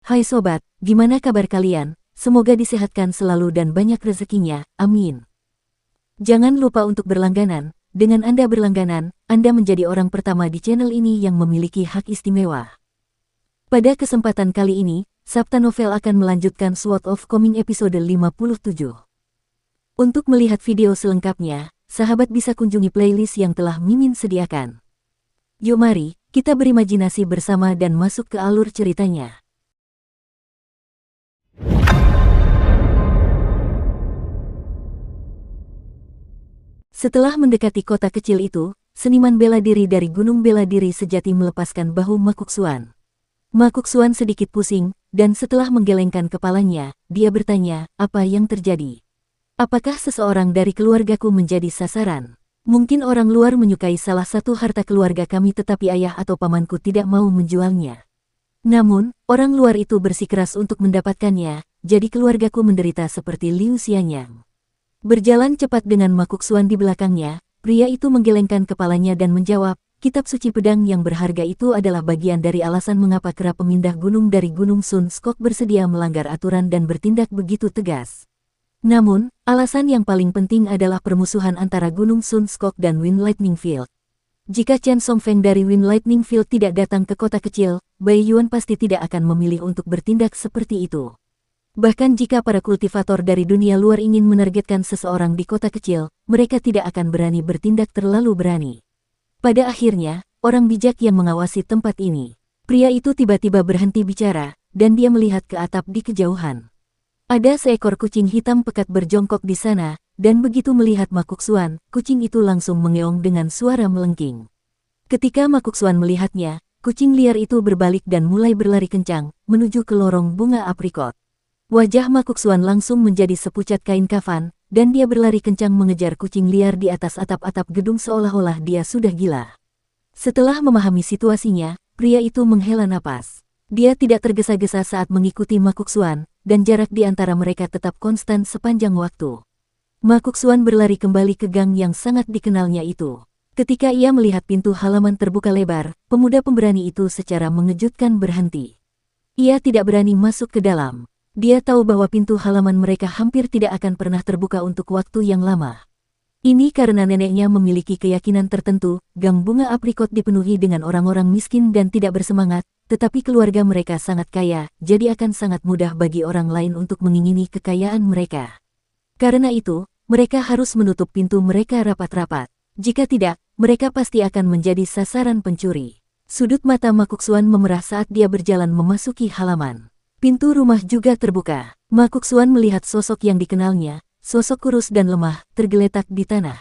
Hai sobat, gimana kabar kalian? Semoga disehatkan selalu dan banyak rezekinya, amin. Jangan lupa untuk berlangganan. Dengan Anda berlangganan, Anda menjadi orang pertama di channel ini yang memiliki hak istimewa. Pada kesempatan kali ini, Sabta Novel akan melanjutkan Sword of Coming episode 57. Untuk melihat video selengkapnya, sahabat bisa kunjungi playlist yang telah Mimin sediakan. Yuk mari, kita berimajinasi bersama dan masuk ke alur ceritanya. Setelah mendekati kota kecil itu, seniman bela diri dari Gunung Bela Diri Sejati melepaskan bahu Makuksuan. Makuksuan sedikit pusing, dan setelah menggelengkan kepalanya, dia bertanya, apa yang terjadi? Apakah seseorang dari keluargaku menjadi sasaran? Mungkin orang luar menyukai salah satu harta keluarga kami tetapi ayah atau pamanku tidak mau menjualnya. Namun, orang luar itu bersikeras untuk mendapatkannya, jadi keluargaku menderita seperti Liu Xianyang. Berjalan cepat dengan Makuksuan di belakangnya, pria itu menggelengkan kepalanya dan menjawab, kitab suci pedang yang berharga itu adalah bagian dari alasan mengapa kera pemindah gunung dari Gunung Sun Skok bersedia melanggar aturan dan bertindak begitu tegas. Namun, alasan yang paling penting adalah permusuhan antara Gunung Sun Skok dan Wind Lightning Field. Jika Chen Songfeng dari Wind Lightning Field tidak datang ke kota kecil, Bai Yuan pasti tidak akan memilih untuk bertindak seperti itu. Bahkan jika para kultivator dari dunia luar ingin menargetkan seseorang di kota kecil, mereka tidak akan berani bertindak terlalu berani. Pada akhirnya, orang bijak yang mengawasi tempat ini. Pria itu tiba-tiba berhenti bicara, dan dia melihat ke atap di kejauhan. Ada seekor kucing hitam pekat berjongkok di sana, dan begitu melihat Makuksuan, kucing itu langsung mengeong dengan suara melengking. Ketika Makuksuan melihatnya, kucing liar itu berbalik dan mulai berlari kencang, menuju ke lorong bunga aprikot. Wajah Makuksuan langsung menjadi sepucat kain kafan, dan dia berlari kencang mengejar kucing liar di atas atap-atap gedung seolah-olah dia sudah gila. Setelah memahami situasinya, pria itu menghela napas. Dia tidak tergesa-gesa saat mengikuti Makuksuan, dan jarak di antara mereka tetap konstan sepanjang waktu. Makuksuan berlari kembali ke gang yang sangat dikenalnya itu. Ketika ia melihat pintu halaman terbuka lebar, pemuda pemberani itu secara mengejutkan berhenti. Ia tidak berani masuk ke dalam. Dia tahu bahwa pintu halaman mereka hampir tidak akan pernah terbuka untuk waktu yang lama. Ini karena neneknya memiliki keyakinan tertentu, gang bunga aprikot dipenuhi dengan orang-orang miskin dan tidak bersemangat, tetapi keluarga mereka sangat kaya, jadi akan sangat mudah bagi orang lain untuk mengingini kekayaan mereka. Karena itu, mereka harus menutup pintu mereka rapat-rapat. Jika tidak, mereka pasti akan menjadi sasaran pencuri. Sudut mata Makuksuan memerah saat dia berjalan memasuki halaman. Pintu rumah juga terbuka. Makuksuan melihat sosok yang dikenalnya, sosok kurus dan lemah, tergeletak di tanah.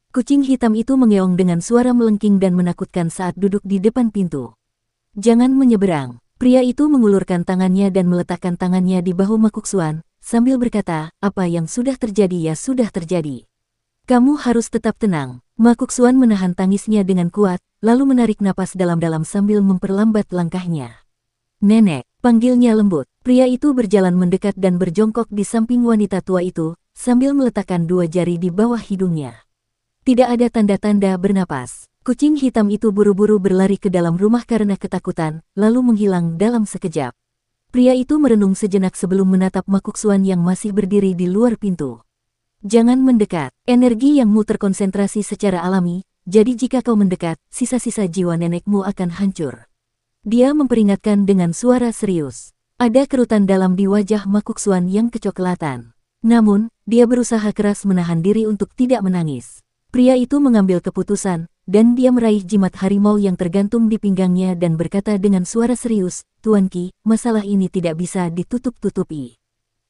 Kucing hitam itu mengeong dengan suara melengking dan menakutkan saat duduk di depan pintu. Jangan menyeberang. Pria itu mengulurkan tangannya dan meletakkan tangannya di bahu Makuksuan, sambil berkata, apa yang sudah terjadi ya sudah terjadi. Kamu harus tetap tenang. Makuksuan menahan tangisnya dengan kuat, lalu menarik napas dalam-dalam sambil memperlambat langkahnya. Nenek, panggilnya lembut. Pria itu berjalan mendekat dan berjongkok di samping wanita tua itu, sambil meletakkan dua jari di bawah hidungnya. Tidak ada tanda-tanda bernapas. Kucing hitam itu buru-buru berlari ke dalam rumah karena ketakutan, lalu menghilang dalam sekejap. Pria itu merenung sejenak sebelum menatap Makuksuan yang masih berdiri di luar pintu. Jangan mendekat. Energi yangmu terkonsentrasi secara alami, jadi jika kau mendekat, sisa-sisa jiwa nenekmu akan hancur. Dia memperingatkan dengan suara serius. Ada kerutan dalam di wajah Makuksuan yang kecoklatan. Namun, dia berusaha keras menahan diri untuk tidak menangis. Pria itu mengambil keputusan, dan dia meraih jimat harimau yang tergantung di pinggangnya dan berkata dengan suara serius, Tuan Qi, masalah ini tidak bisa ditutup-tutupi.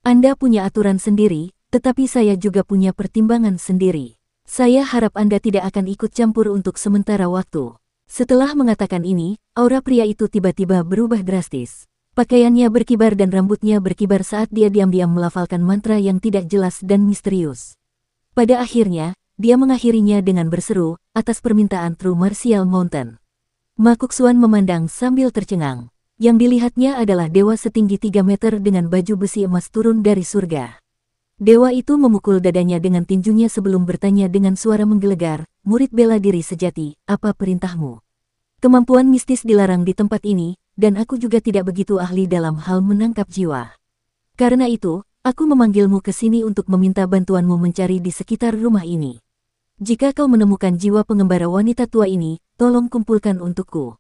Anda punya aturan sendiri, tetapi saya juga punya pertimbangan sendiri. Saya harap Anda tidak akan ikut campur untuk sementara waktu. Setelah mengatakan ini, aura pria itu tiba-tiba berubah drastis. Pakaiannya berkibar dan rambutnya berkibar saat dia diam-diam melafalkan mantra yang tidak jelas dan misterius. Pada akhirnya, dia mengakhirinya dengan berseru, atas permintaan True Martial Mountain. Makuksuan memandang sambil tercengang. Yang dilihatnya adalah dewa setinggi 3 meter dengan baju besi emas turun dari surga. Dewa itu memukul dadanya dengan tinjunya sebelum bertanya dengan suara menggelegar, murid bela diri sejati, apa perintahmu? Kemampuan mistis dilarang di tempat ini, dan aku juga tidak begitu ahli dalam hal menangkap jiwa. Karena itu, aku memanggilmu ke sini untuk meminta bantuanmu mencari di sekitar rumah ini. Jika kau menemukan jiwa pengembara wanita tua ini, tolong kumpulkan untukku.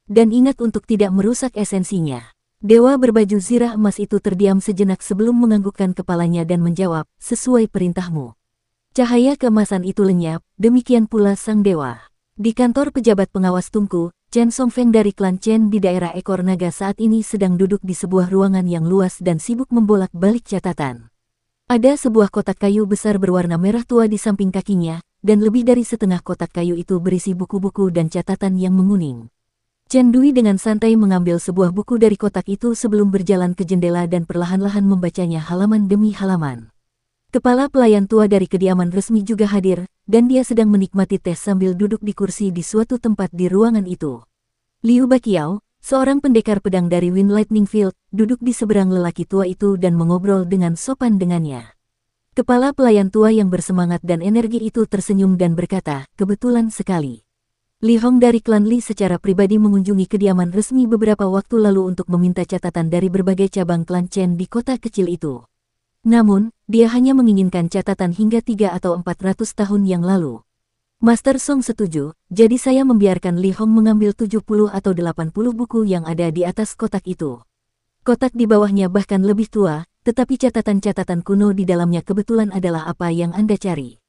Dan ingat untuk tidak merusak esensinya. Dewa berbaju zirah emas itu terdiam sejenak sebelum menganggukkan kepalanya dan menjawab, sesuai perintahmu. Cahaya keemasan itu lenyap, demikian pula sang dewa. Di kantor pejabat pengawas Tungku, Chen Songfeng dari klan Chen di daerah Ekor Naga saat ini sedang duduk di sebuah ruangan yang luas dan sibuk membolak-balik catatan. Ada sebuah kotak kayu besar berwarna merah tua di samping kakinya, dan lebih dari setengah kotak kayu itu berisi buku-buku dan catatan yang menguning. Chen Dui dengan santai mengambil sebuah buku dari kotak itu sebelum berjalan ke jendela dan perlahan-lahan membacanya halaman demi halaman. Kepala pelayan tua dari kediaman resmi juga hadir, dan dia sedang menikmati teh sambil duduk di kursi di suatu tempat di ruangan itu. Liu Baqiao, seorang pendekar pedang dari Wind Lightning Field, duduk di seberang lelaki tua itu dan mengobrol dengan sopan dengannya. Kepala pelayan tua yang bersemangat dan energi itu tersenyum dan berkata, kebetulan sekali. Li Hong dari klan Li secara pribadi mengunjungi kediaman resmi beberapa waktu lalu untuk meminta catatan dari berbagai cabang klan Chen di kota kecil itu. Namun, dia hanya menginginkan catatan hingga 3 atau 400 tahun yang lalu. Master Song setuju, jadi saya membiarkan Li Hong mengambil 70 atau 80 buku yang ada di atas kotak itu. Kotak di bawahnya bahkan lebih tua, tetapi catatan-catatan kuno di dalamnya kebetulan adalah apa yang Anda cari.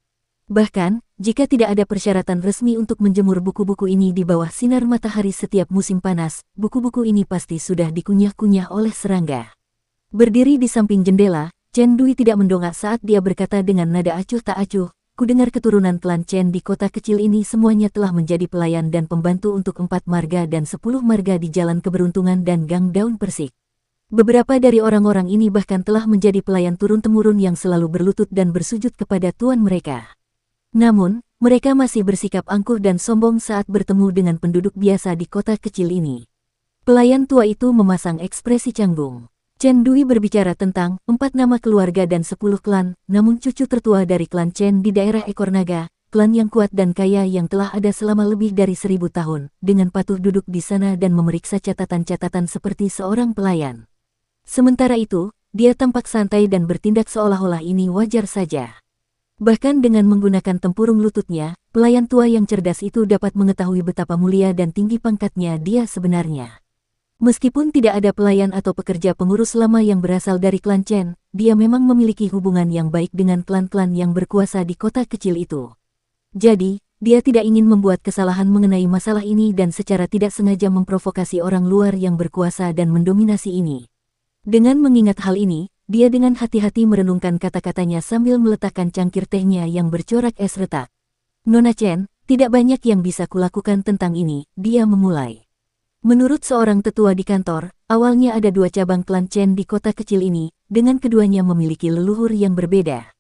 Bahkan, jika tidak ada persyaratan resmi untuk menjemur buku-buku ini di bawah sinar matahari setiap musim panas, buku-buku ini pasti sudah dikunyah-kunyah oleh serangga. Berdiri di samping jendela, Chen Dui tidak mendongak saat dia berkata dengan nada acuh tak acuh, kudengar keturunan klan Chen di kota kecil ini semuanya telah menjadi pelayan dan pembantu untuk 4 marga dan 10 marga di Jalan Keberuntungan dan Gang Daun Persik. Beberapa dari orang-orang ini bahkan telah menjadi pelayan turun-temurun yang selalu berlutut dan bersujud kepada tuan mereka. Namun, mereka masih bersikap angkuh dan sombong saat bertemu dengan penduduk biasa di kota kecil ini. Pelayan tua itu memasang ekspresi canggung. Chen Dui berbicara tentang 4 nama keluarga dan 10 klan, namun cucu tertua dari klan Chen di daerah Ekor Naga, klan yang kuat dan kaya yang telah ada selama lebih dari 1000 tahun, dengan patuh duduk di sana dan memeriksa catatan-catatan seperti seorang pelayan. Sementara itu, dia tampak santai dan bertindak seolah-olah ini wajar saja. Bahkan dengan menggunakan tempurung lututnya, pelayan tua yang cerdas itu dapat mengetahui betapa mulia dan tinggi pangkatnya dia sebenarnya. Meskipun tidak ada pelayan atau pekerja pengurus lama yang berasal dari klan Chen, dia memang memiliki hubungan yang baik dengan klan-klan yang berkuasa di kota kecil itu. Jadi, dia tidak ingin membuat kesalahan mengenai masalah ini dan secara tidak sengaja memprovokasi orang luar yang berkuasa dan mendominasi ini. Dengan mengingat hal ini, dia dengan hati-hati merenungkan kata-katanya sambil meletakkan cangkir tehnya yang bercorak es retak. Nona Chen, tidak banyak yang bisa kulakukan tentang ini, dia memulai. Menurut seorang tetua di kantor, awalnya ada 2 cabang klan Chen di kota kecil ini, dengan keduanya memiliki leluhur yang berbeda.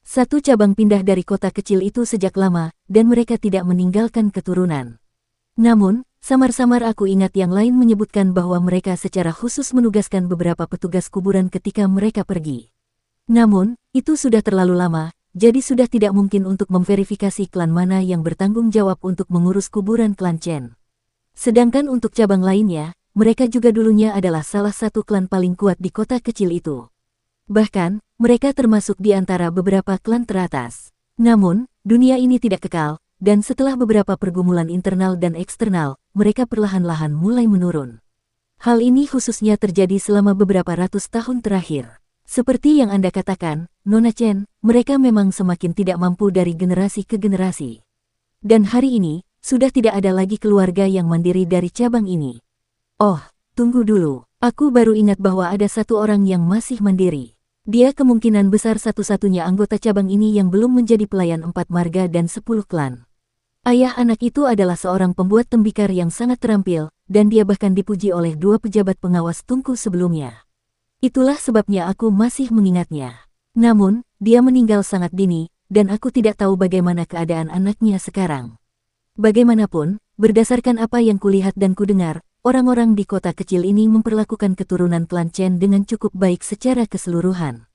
Satu cabang pindah dari kota kecil itu sejak lama, dan mereka tidak meninggalkan keturunan. Namun, samar-samar aku ingat yang lain menyebutkan bahwa mereka secara khusus menugaskan beberapa petugas kuburan ketika mereka pergi. Namun, itu sudah terlalu lama, jadi sudah tidak mungkin untuk memverifikasi klan mana yang bertanggung jawab untuk mengurus kuburan klan Chen. Sedangkan untuk cabang lainnya, mereka juga dulunya adalah salah satu klan paling kuat di kota kecil itu. Bahkan, mereka termasuk di antara beberapa klan teratas. Namun, dunia ini tidak kekal, dan setelah beberapa pergumulan internal dan eksternal, mereka perlahan-lahan mulai menurun. Hal ini khususnya terjadi selama beberapa ratus tahun terakhir. Seperti yang Anda katakan, Nona Chen, mereka memang semakin tidak mampu dari generasi ke generasi. Dan hari ini, sudah tidak ada lagi keluarga yang mandiri dari cabang ini. Oh, tunggu dulu, aku baru ingat bahwa ada satu orang yang masih mandiri. Dia kemungkinan besar satu-satunya anggota cabang ini yang belum menjadi pelayan 4 marga dan 10 klan. Ayah anak itu adalah seorang pembuat tembikar yang sangat terampil, dan dia bahkan dipuji oleh 2 pejabat pengawas Tungku sebelumnya. Itulah sebabnya aku masih mengingatnya. Namun, dia meninggal sangat dini, dan aku tidak tahu bagaimana keadaan anaknya sekarang. Bagaimanapun, berdasarkan apa yang kulihat dan kudengar, orang-orang di kota kecil ini memperlakukan keturunan klan Chen dengan cukup baik secara keseluruhan.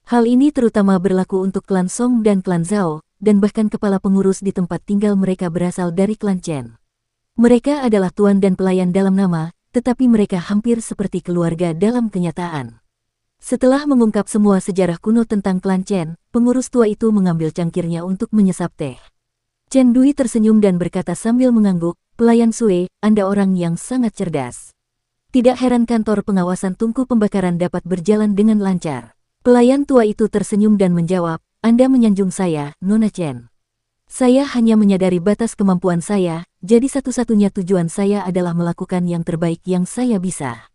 Hal ini terutama berlaku untuk klan Song dan klan Zhao, dan bahkan kepala pengurus di tempat tinggal mereka berasal dari klan Chen. Mereka adalah tuan dan pelayan dalam nama, tetapi mereka hampir seperti keluarga dalam kenyataan. Setelah mengungkap semua sejarah kuno tentang klan Chen, pengurus tua itu mengambil cangkirnya untuk menyesap teh. Chen Dui tersenyum dan berkata sambil mengangguk, "Pelayan Sue, Anda orang yang sangat cerdas. Tidak heran kantor pengawasan tungku pembakaran dapat berjalan dengan lancar." Pelayan tua itu tersenyum dan menjawab, "Anda menyanjung saya, Nona Chen. Saya hanya menyadari batas kemampuan saya, jadi satu-satunya tujuan saya adalah melakukan yang terbaik yang saya bisa.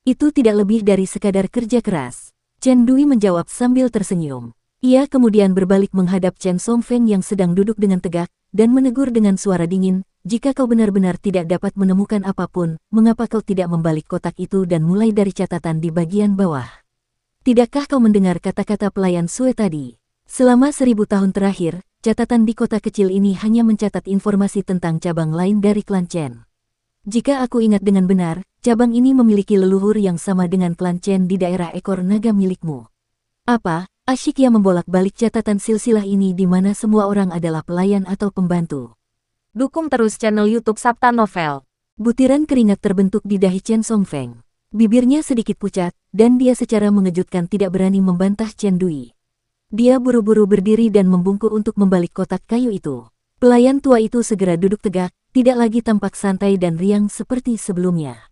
Itu tidak lebih dari sekadar kerja keras." Chen Dui menjawab sambil tersenyum. Ia kemudian berbalik menghadap Chen Songfeng yang sedang duduk dengan tegak, dan menegur dengan suara dingin, "Jika kau benar-benar tidak dapat menemukan apapun, mengapa kau tidak membalik kotak itu dan mulai dari catatan di bagian bawah? Tidakkah kau mendengar kata-kata pelayan Sue tadi? Selama 1000 tahun terakhir, catatan di kota kecil ini hanya mencatat informasi tentang cabang lain dari klan Chen. Jika aku ingat dengan benar, cabang ini memiliki leluhur yang sama dengan klan Chen di daerah ekor naga milikmu. Apa, asyik ya membolak-balik catatan silsilah ini di mana semua orang adalah pelayan atau pembantu?" Dukung terus channel YouTube Sabta Novel. Butiran keringat terbentuk di dahi Chen Songfeng. Bibirnya sedikit pucat, dan dia secara mengejutkan tidak berani membantah Chen Dui. Dia buru-buru berdiri dan membungkuk untuk membalik kotak kayu itu. Pelayan tua itu segera duduk tegak, tidak lagi tampak santai dan riang seperti sebelumnya.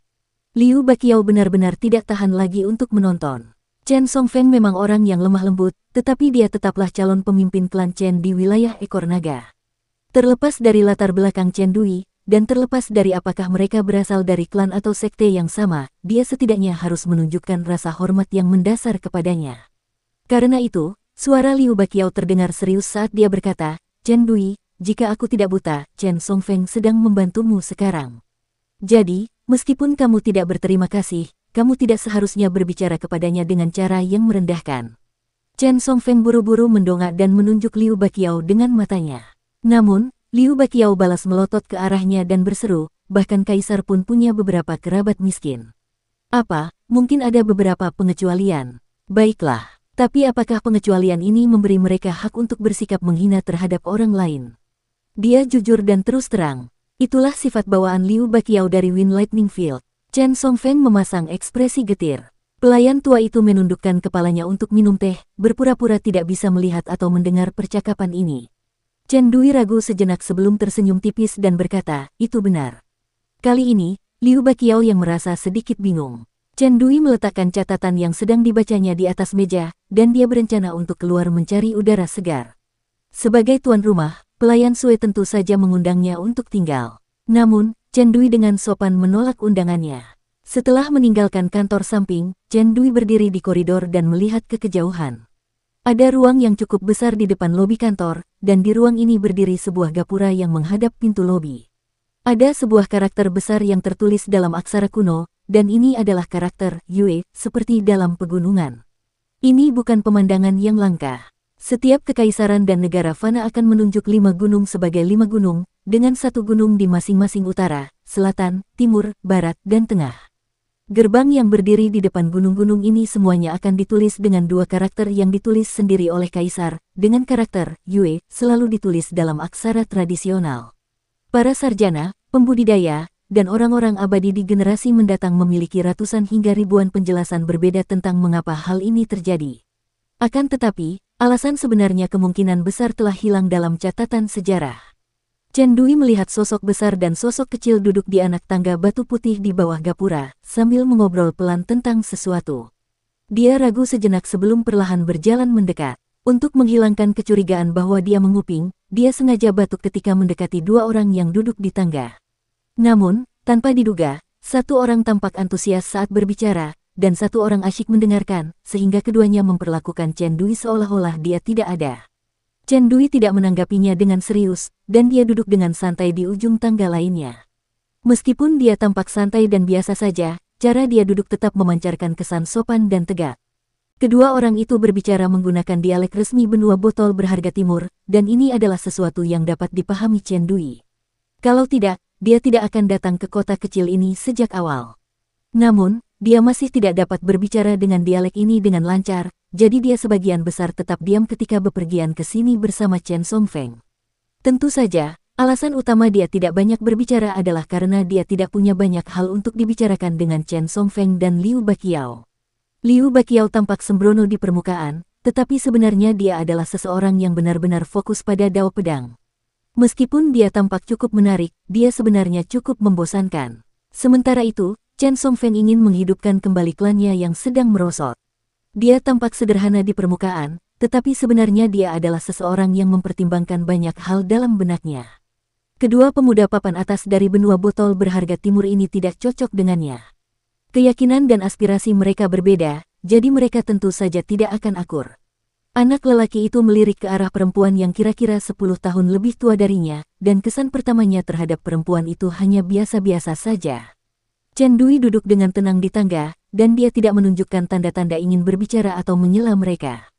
Liu Baqiao benar-benar tidak tahan lagi untuk menonton. Chen Songfeng memang orang yang lemah lembut, tetapi dia tetaplah calon pemimpin klan Chen di wilayah ekor naga. Terlepas dari latar belakang Chen Dui, dan terlepas dari apakah mereka berasal dari klan atau sekte yang sama, dia setidaknya harus menunjukkan rasa hormat yang mendasar kepadanya. Karena itu, suara Liu Baqiao terdengar serius saat dia berkata, "Chen Dui, jika aku tidak buta, Chen Songfeng sedang membantumu sekarang. Jadi, meskipun kamu tidak berterima kasih, kamu tidak seharusnya berbicara kepadanya dengan cara yang merendahkan." Chen Songfeng buru-buru mendongak dan menunjuk Liu Baqiao dengan matanya. Namun, Liu Baqiao balas melotot ke arahnya dan berseru, "Bahkan kaisar pun punya beberapa kerabat miskin. Apa, mungkin ada beberapa pengecualian? Baiklah, tapi apakah pengecualian ini memberi mereka hak untuk bersikap menghina terhadap orang lain?" Dia jujur dan terus terang. Itulah sifat bawaan Liu Baqiao dari Wind Lightning Field. Chen Songfeng memasang ekspresi getir. Pelayan tua itu menundukkan kepalanya untuk minum teh, berpura-pura tidak bisa melihat atau mendengar percakapan ini. Chen Dui ragu sejenak sebelum tersenyum tipis dan berkata, "Itu benar." Kali ini, Liu Baqiao yang merasa sedikit bingung. Chen Dui meletakkan catatan yang sedang dibacanya di atas meja, dan dia berencana untuk keluar mencari udara segar. Sebagai tuan rumah, pelayan Sue tentu saja mengundangnya untuk tinggal. Namun, Chen Dui dengan sopan menolak undangannya. Setelah meninggalkan kantor samping, Chen Dui berdiri di koridor dan melihat ke kejauhan. Ada ruang yang cukup besar di depan lobi kantor, dan di ruang ini berdiri sebuah gapura yang menghadap pintu lobi. Ada sebuah karakter besar yang tertulis dalam aksara kuno, dan ini adalah karakter Yue, seperti dalam pegunungan. Ini bukan pemandangan yang langka. Setiap kekaisaran dan negara fana akan menunjuk 5 gunung sebagai 5 gunung, dengan 1 gunung di masing-masing utara, selatan, timur, barat, dan tengah. Gerbang yang berdiri di depan gunung-gunung ini semuanya akan ditulis dengan 2 karakter yang ditulis sendiri oleh kaisar, dengan karakter Yue selalu ditulis dalam aksara tradisional. Para sarjana, pembudidaya, dan orang-orang abadi di generasi mendatang memiliki ratusan hingga ribuan penjelasan berbeda tentang mengapa hal ini terjadi. Akan tetapi, alasan sebenarnya kemungkinan besar telah hilang dalam catatan sejarah. Chen Dui melihat sosok besar dan sosok kecil duduk di anak tangga batu putih di bawah gapura, sambil mengobrol pelan tentang sesuatu. Dia ragu sejenak sebelum perlahan berjalan mendekat. Untuk menghilangkan kecurigaan bahwa dia menguping, dia sengaja batuk ketika mendekati 2 orang yang duduk di tangga. Namun, tanpa diduga, 1 orang tampak antusias saat berbicara, dan 1 orang asyik mendengarkan, sehingga keduanya memperlakukan Chen Dui seolah-olah dia tidak ada. Chen Dui tidak menanggapinya dengan serius, dan dia duduk dengan santai di ujung tangga lainnya. Meskipun dia tampak santai dan biasa saja, cara dia duduk tetap memancarkan kesan sopan dan tegak. Kedua orang itu berbicara menggunakan dialek resmi benua botol berharga timur, dan ini adalah sesuatu yang dapat dipahami Chen Dui. Kalau tidak, dia tidak akan datang ke kota kecil ini sejak awal. Namun, dia masih tidak dapat berbicara dengan dialek ini dengan lancar, jadi dia sebagian besar tetap diam ketika bepergian ke sini bersama Chen Songfeng. Tentu saja, Alasan utama dia tidak banyak berbicara adalah karena dia tidak punya banyak hal untuk dibicarakan dengan Chen Songfeng dan Liu Baqiao. Liu Baqiao tampak sembrono di permukaan, tetapi sebenarnya dia adalah seseorang yang benar-benar fokus pada dao pedang. Meskipun dia tampak cukup menarik, dia sebenarnya cukup membosankan. Sementara itu, Chen Songfeng ingin menghidupkan kembali klannya yang sedang merosot. Dia tampak sederhana di permukaan, tetapi sebenarnya dia adalah seseorang yang mempertimbangkan banyak hal dalam benaknya. Kedua pemuda papan atas dari benua botol berharga timur ini tidak cocok dengannya. Keyakinan dan aspirasi mereka berbeda, jadi mereka tentu saja tidak akan akur. Anak lelaki itu melirik ke arah perempuan yang kira-kira 10 tahun lebih tua darinya, dan kesan pertamanya terhadap perempuan itu hanya biasa-biasa saja. Chen Dui duduk dengan tenang di tangga, dan dia tidak menunjukkan tanda-tanda ingin berbicara atau menyela mereka.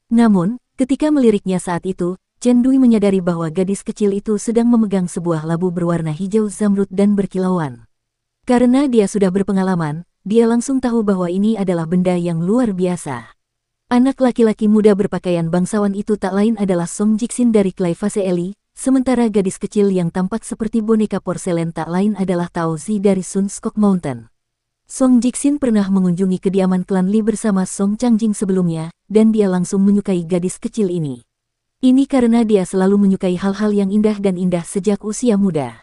Namun, ketika meliriknya saat itu, Chen Dui menyadari bahwa gadis kecil itu sedang memegang sebuah labu berwarna hijau zamrud dan berkilauan. Karena dia sudah berpengalaman, dia langsung tahu bahwa ini adalah benda yang luar biasa. Anak laki-laki muda berpakaian bangsawan itu tak lain adalah Song Jixin dari Clay Fase Eli, sementara gadis kecil yang tampak seperti boneka porselen tak lain adalah Tao Zi dari Sun Skok Mountain. Song Jixin pernah mengunjungi kediaman klan Li bersama Song Changjing sebelumnya, dan dia langsung menyukai gadis kecil ini. Ini karena dia selalu menyukai hal-hal yang indah dan indah sejak usia muda.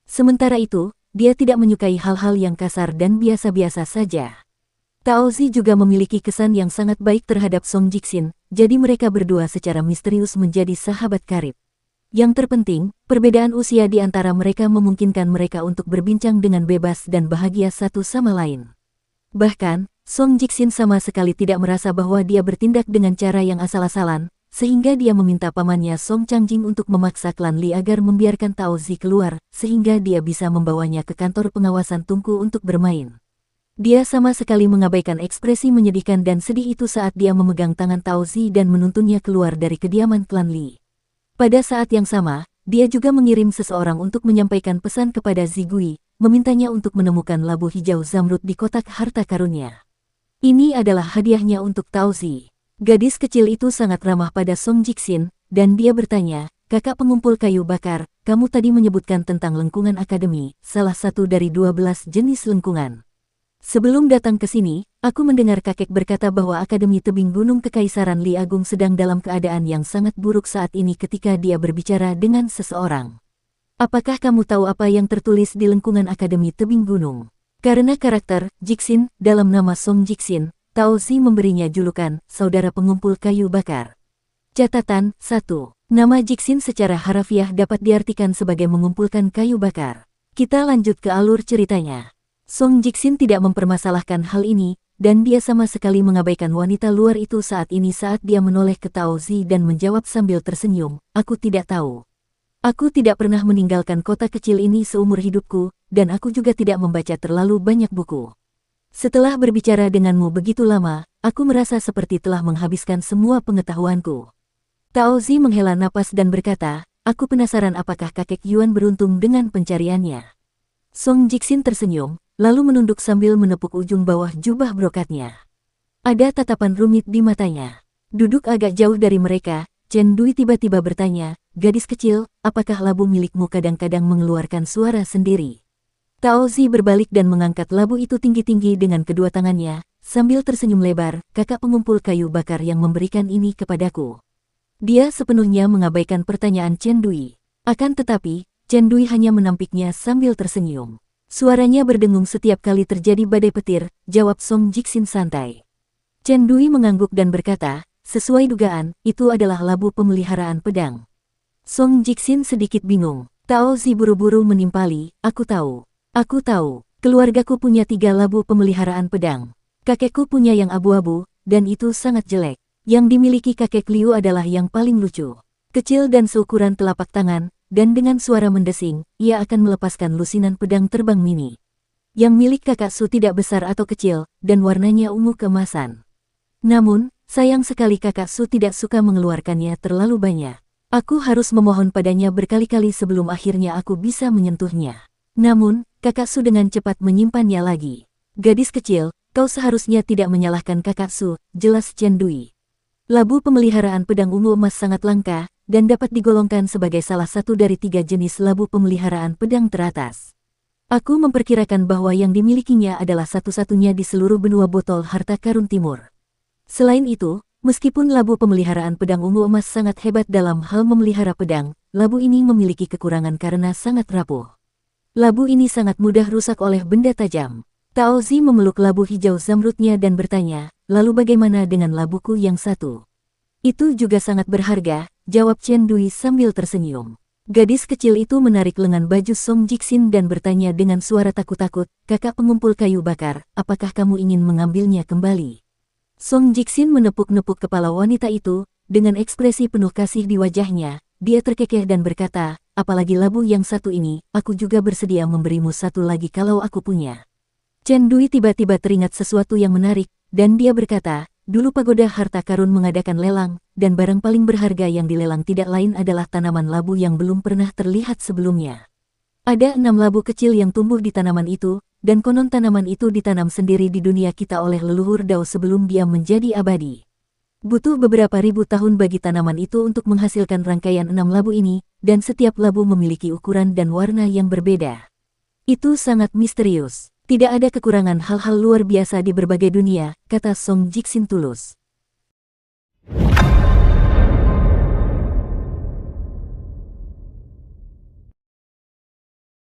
Sementara itu, dia tidak menyukai hal-hal yang kasar dan biasa-biasa saja. Tao Zi juga memiliki kesan yang sangat baik terhadap Song Jixin, jadi mereka berdua secara misterius menjadi sahabat karib. Yang terpenting, perbedaan usia di antara mereka memungkinkan mereka untuk berbincang dengan bebas dan bahagia satu sama lain. Bahkan, Song Jixin sama sekali tidak merasa bahwa dia bertindak dengan cara yang asal-asalan, sehingga dia meminta pamannya Song Changjing untuk memaksa klan Li agar membiarkan Tao Zi keluar, sehingga dia bisa membawanya ke kantor pengawasan Tungku untuk bermain. Dia sama sekali mengabaikan ekspresi menyedihkan dan sedih itu saat dia memegang tangan Tao Zi dan menuntunnya keluar dari kediaman klan Li. Pada saat yang sama, dia juga mengirim seseorang untuk menyampaikan pesan kepada Zi Gui, memintanya untuk menemukan labu hijau zamrud di kotak harta karunnya. Ini adalah hadiahnya untuk Tao Zi. Gadis kecil itu sangat ramah pada Song Jixin, dan dia bertanya, "Kakak pengumpul kayu bakar, kamu tadi menyebutkan tentang lengkungan akademi, salah satu dari 12 jenis lengkungan. Sebelum datang ke sini, aku mendengar kakek berkata bahwa Akademi Tebing Gunung Kekaisaran Li Agung sedang dalam keadaan yang sangat buruk saat ini ketika dia berbicara dengan seseorang. Apakah kamu tahu apa yang tertulis di lengkungan Akademi Tebing Gunung?" Karena karakter Jixin dalam nama Song Jixin, Tao Zi memberinya julukan saudara pengumpul kayu bakar. Catatan 1. Nama Jixin secara harafiah dapat diartikan sebagai mengumpulkan kayu bakar. Kita lanjut ke alur ceritanya. Song Jixin tidak mempermasalahkan hal ini, dan dia sama sekali mengabaikan wanita luar itu saat dia menoleh ke Tao Zi dan menjawab sambil tersenyum, "Aku tidak tahu. Aku tidak pernah meninggalkan kota kecil ini seumur hidupku, dan aku juga tidak membaca terlalu banyak buku. Setelah berbicara denganmu begitu lama, aku merasa seperti telah menghabiskan semua pengetahuanku." Tao Zi menghela napas dan berkata, "Aku penasaran apakah kakek Yuan beruntung dengan pencariannya." Song Jixin tersenyum, lalu menunduk sambil menepuk ujung bawah jubah brokatnya. Ada tatapan rumit di matanya. Duduk agak jauh dari mereka, Chen Dui tiba-tiba bertanya, "Gadis kecil, apakah labu milikmu kadang-kadang mengeluarkan suara sendiri?" Tao Zi berbalik dan mengangkat labu itu tinggi-tinggi dengan kedua tangannya, sambil tersenyum lebar, "Kakak pengumpul kayu bakar yang memberikan ini kepadaku." Dia sepenuhnya mengabaikan pertanyaan Chen Dui. Akan tetapi, Chen Dui hanya menampiknya sambil tersenyum. Suaranya berdengung setiap kali terjadi badai petir, jawab Song Jixin santai. Chen Dui mengangguk dan berkata, "Sesuai dugaan, itu adalah labu pemeliharaan pedang." Song Jixin sedikit bingung. Tao Zi buru-buru menimpali, "Aku tahu. Aku tahu. Keluargaku punya 3 labu pemeliharaan pedang. Kakekku punya yang abu-abu, dan itu sangat jelek. Yang dimiliki kakek Liu adalah yang paling lucu. Kecil dan seukuran telapak tangan, dan dengan suara mendesing, ia akan melepaskan lusinan pedang terbang mini. Yang milik kakak Su tidak besar atau kecil, dan warnanya ungu keemasan. Namun, sayang sekali kakak Su tidak suka mengeluarkannya terlalu banyak. Aku harus memohon padanya berkali-kali sebelum akhirnya aku bisa menyentuhnya. Namun, kakak Su dengan cepat menyimpannya lagi. Gadis kecil, kau seharusnya tidak menyalahkan kakak Su, jelas Chen Dui. Labu pemeliharaan pedang ungu emas sangat langka, dan dapat digolongkan sebagai salah satu dari 3 jenis labu pemeliharaan pedang teratas. Aku memperkirakan bahwa yang dimilikinya adalah satu-satunya di seluruh benua botol harta karun timur. Selain itu, meskipun labu pemeliharaan pedang ungu emas sangat hebat dalam hal memelihara pedang, labu ini memiliki kekurangan karena sangat rapuh. Labu ini sangat mudah rusak oleh benda tajam. Tao Zi memeluk labu hijau zamrudnya dan bertanya, lalu bagaimana dengan labuku yang satu? Itu juga sangat berharga, jawab Chen Dui sambil tersenyum. Gadis kecil itu menarik lengan baju Song Jixin dan bertanya dengan suara takut-takut, kakak pengumpul kayu bakar, apakah kamu ingin mengambilnya kembali? Song Jixin menepuk-nepuk kepala wanita itu, dengan ekspresi penuh kasih di wajahnya, dia terkekeh dan berkata, apalagi labu yang satu ini, aku juga bersedia memberimu satu lagi kalau aku punya. Chen Dui tiba-tiba teringat sesuatu yang menarik, dan dia berkata, dulu pagoda harta karun mengadakan lelang, dan barang paling berharga yang dilelang tidak lain adalah tanaman labu yang belum pernah terlihat sebelumnya. Ada 6 labu kecil yang tumbuh di tanaman itu, dan konon tanaman itu ditanam sendiri di dunia kita oleh leluhur Dao sebelum dia menjadi abadi. Butuh beberapa ribu tahun bagi tanaman itu untuk menghasilkan rangkaian 6 labu ini, dan setiap labu memiliki ukuran dan warna yang berbeda. Itu sangat misterius. Tidak ada kekurangan hal-hal luar biasa di berbagai dunia, kata Song Jixin tulus.